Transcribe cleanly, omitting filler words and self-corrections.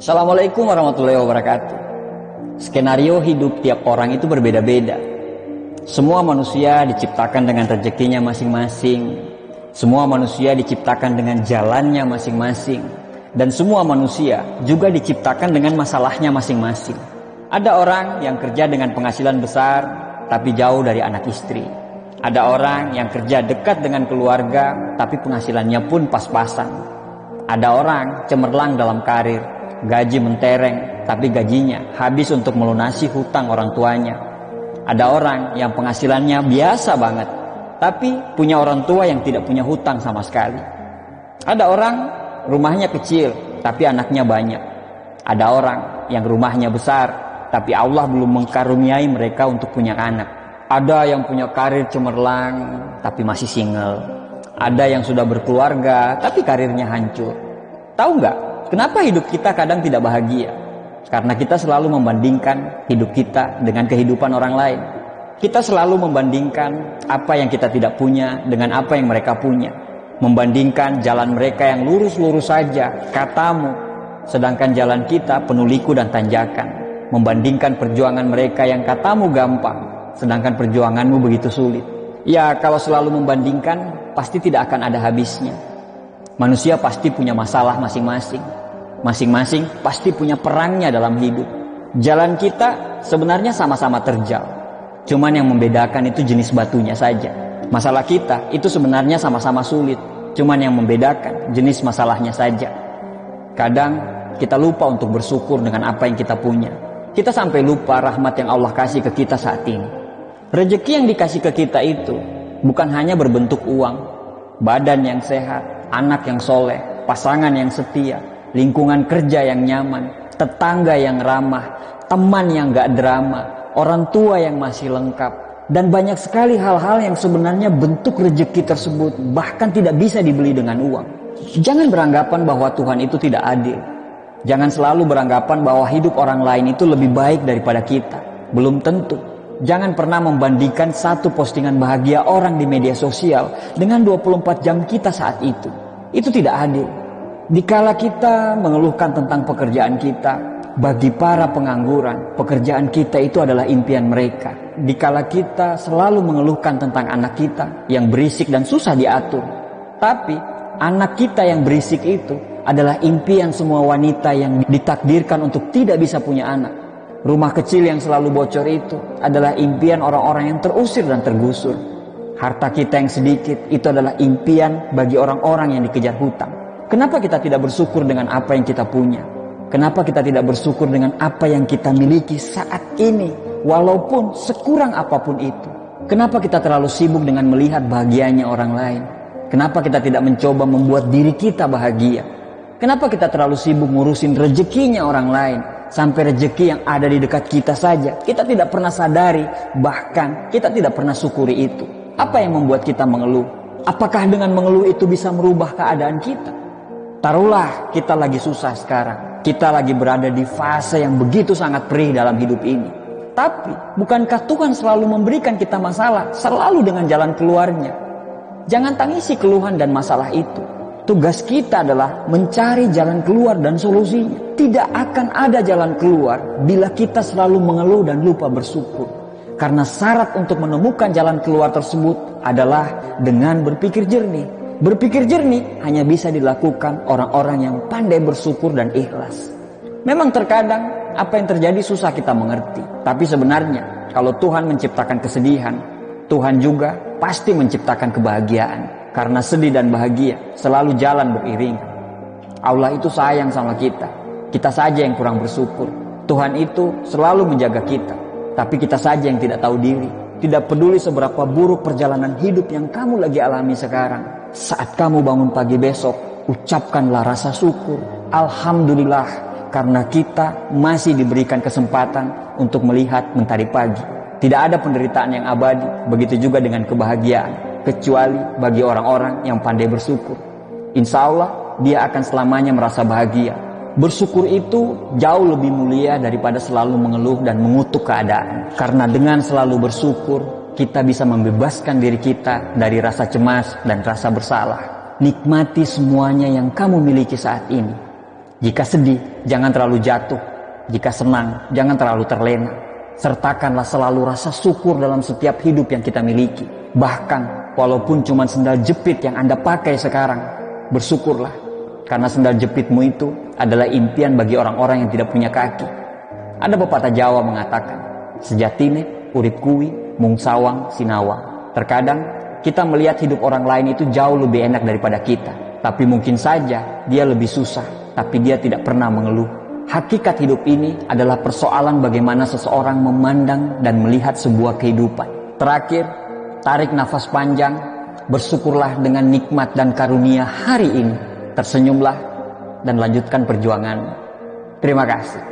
Assalamualaikum warahmatullahi wabarakatuh. Skenario hidup tiap orang itu berbeda-beda. Semua manusia diciptakan dengan rezekinya masing-masing. Semua manusia diciptakan dengan jalannya masing-masing. Dan semua manusia juga diciptakan dengan masalahnya masing-masing. Ada orang yang kerja dengan penghasilan besar, tapi jauh dari anak istri. Ada orang yang kerja dekat dengan keluarga, tapi penghasilannya pun pas-pasan. Ada orang cemerlang dalam karir, gaji mentereng, tapi gajinya habis untuk melunasi hutang orang tuanya. Ada orang yang penghasilannya biasa banget, tapi punya orang tua yang tidak punya hutang sama sekali. Ada orang rumahnya kecil, tapi anaknya banyak. Ada orang yang rumahnya besar, tapi Allah belum mengkaruniai mereka untuk punya anak. Ada yang punya karir cemerlang, tapi masih single. Ada yang sudah berkeluarga, tapi karirnya hancur. Tahu nggak? Kenapa hidup kita kadang tidak bahagia? Karena kita selalu membandingkan hidup kita dengan kehidupan orang lain. Kita selalu membandingkan apa yang kita tidak punya dengan apa yang mereka punya. Membandingkan jalan mereka yang lurus-lurus saja, katamu, sedangkan jalan kita penuh liku dan tanjakan. Membandingkan perjuangan mereka yang katamu gampang, sedangkan perjuanganmu begitu sulit. Ya, kalau selalu membandingkan, pasti tidak akan ada habisnya. Manusia pasti punya masalah masing-masing. Masing-masing pasti punya perangnya dalam hidup. Jalan kita sebenarnya sama-sama terjal. Cuman yang membedakan itu jenis batunya saja. Masalah kita itu sebenarnya sama-sama sulit. Cuman yang membedakan jenis masalahnya saja. Kadang kita lupa untuk bersyukur dengan apa yang kita punya. Kita sampai lupa rahmat yang Allah kasih ke kita saat ini. Rezeki yang dikasih ke kita itu bukan hanya berbentuk uang, badan yang sehat, anak yang soleh, pasangan yang setia, lingkungan kerja yang nyaman, tetangga yang ramah, teman yang gak drama, orang tua yang masih lengkap, dan banyak sekali hal-hal yang sebenarnya bentuk rezeki tersebut bahkan tidak bisa dibeli dengan uang. Jangan beranggapan bahwa Tuhan itu tidak adil. Jangan selalu beranggapan bahwa hidup orang lain itu lebih baik daripada kita. Belum tentu. Jangan pernah membandingkan satu postingan bahagia orang di media sosial dengan 24 jam kita saat itu. Itu tidak adil. Dikala kita mengeluhkan tentang pekerjaan kita, bagi para pengangguran, pekerjaan kita itu adalah impian mereka. Dikala kita selalu mengeluhkan tentang anak kita yang berisik dan susah diatur, tapi anak kita yang berisik itu adalah impian semua wanita yang ditakdirkan untuk tidak bisa punya anak. Rumah kecil yang selalu bocor itu adalah impian orang-orang yang terusir dan tergusur. Harta kita yang sedikit itu adalah impian bagi orang-orang yang dikejar hutang. Kenapa kita tidak bersyukur dengan apa yang kita punya? Kenapa kita tidak bersyukur dengan apa yang kita miliki saat ini, walaupun sekurang apapun itu? Kenapa kita terlalu sibuk dengan melihat bahagianya orang lain? Kenapa kita tidak mencoba membuat diri kita bahagia? Kenapa kita terlalu sibuk ngurusin rezekinya orang lain? Sampai rezeki yang ada di dekat kita saja kita tidak pernah sadari, bahkan kita tidak pernah syukuri itu. Apa yang membuat kita mengeluh? Apakah dengan mengeluh itu bisa merubah keadaan kita? Taruhlah kita lagi susah sekarang, kita lagi berada di fase yang begitu sangat perih dalam hidup ini. Tapi bukankah Tuhan selalu memberikan kita masalah, selalu dengan jalan keluarnya? Jangan tangisi keluhan dan masalah itu. Tugas kita adalah mencari jalan keluar dan solusinya. Tidak akan ada jalan keluar bila kita selalu mengeluh dan lupa bersyukur. Karena syarat untuk menemukan jalan keluar tersebut adalah dengan berpikir jernih. Berpikir jernih hanya bisa dilakukan orang-orang yang pandai bersyukur dan ikhlas. Memang terkadang apa yang terjadi susah kita mengerti. Tapi sebenarnya kalau Tuhan menciptakan kesedihan, Tuhan juga pasti menciptakan kebahagiaan. Karena sedih dan bahagia selalu jalan beriringan. Allah itu sayang sama kita. Kita saja yang kurang bersyukur. Tuhan itu selalu menjaga kita. Tapi kita saja yang tidak tahu diri. Tidak peduli seberapa buruk perjalanan hidup yang kamu lagi alami sekarang. Saat kamu bangun pagi besok, ucapkanlah rasa syukur. Alhamdulillah, karena kita masih diberikan kesempatan untuk melihat mentari pagi. Tidak ada penderitaan yang abadi, begitu juga dengan kebahagiaan. Kecuali bagi orang-orang yang pandai bersyukur. Insya Allah dia akan selamanya merasa bahagia. Bersyukur itu jauh lebih mulia daripada selalu mengeluh dan mengutuk keadaan. Karena dengan selalu bersyukur, kita bisa membebaskan diri kita dari rasa cemas dan rasa bersalah. Nikmati semuanya yang kamu miliki saat ini. Jika sedih, jangan terlalu jatuh. Jika senang, jangan terlalu terlena. Sertakanlah selalu rasa syukur dalam setiap hidup yang kita miliki. Bahkan, walaupun cuma sendal jepit yang Anda pakai sekarang, bersyukurlah. Karena sendal jepitmu itu adalah impian bagi orang-orang yang tidak punya kaki. Ada pepatah Jawa mengatakan, sejatine, urip kuwi, mung sawang, sinawang. Terkadang, kita melihat hidup orang lain itu jauh lebih enak daripada kita. Tapi mungkin saja dia lebih susah. Tapi dia tidak pernah mengeluh. Hakikat hidup ini adalah persoalan bagaimana seseorang memandang dan melihat sebuah kehidupan. Terakhir, tarik nafas panjang, bersyukurlah dengan nikmat dan karunia hari ini. Tersenyumlah dan lanjutkan perjuanganmu. Terima kasih.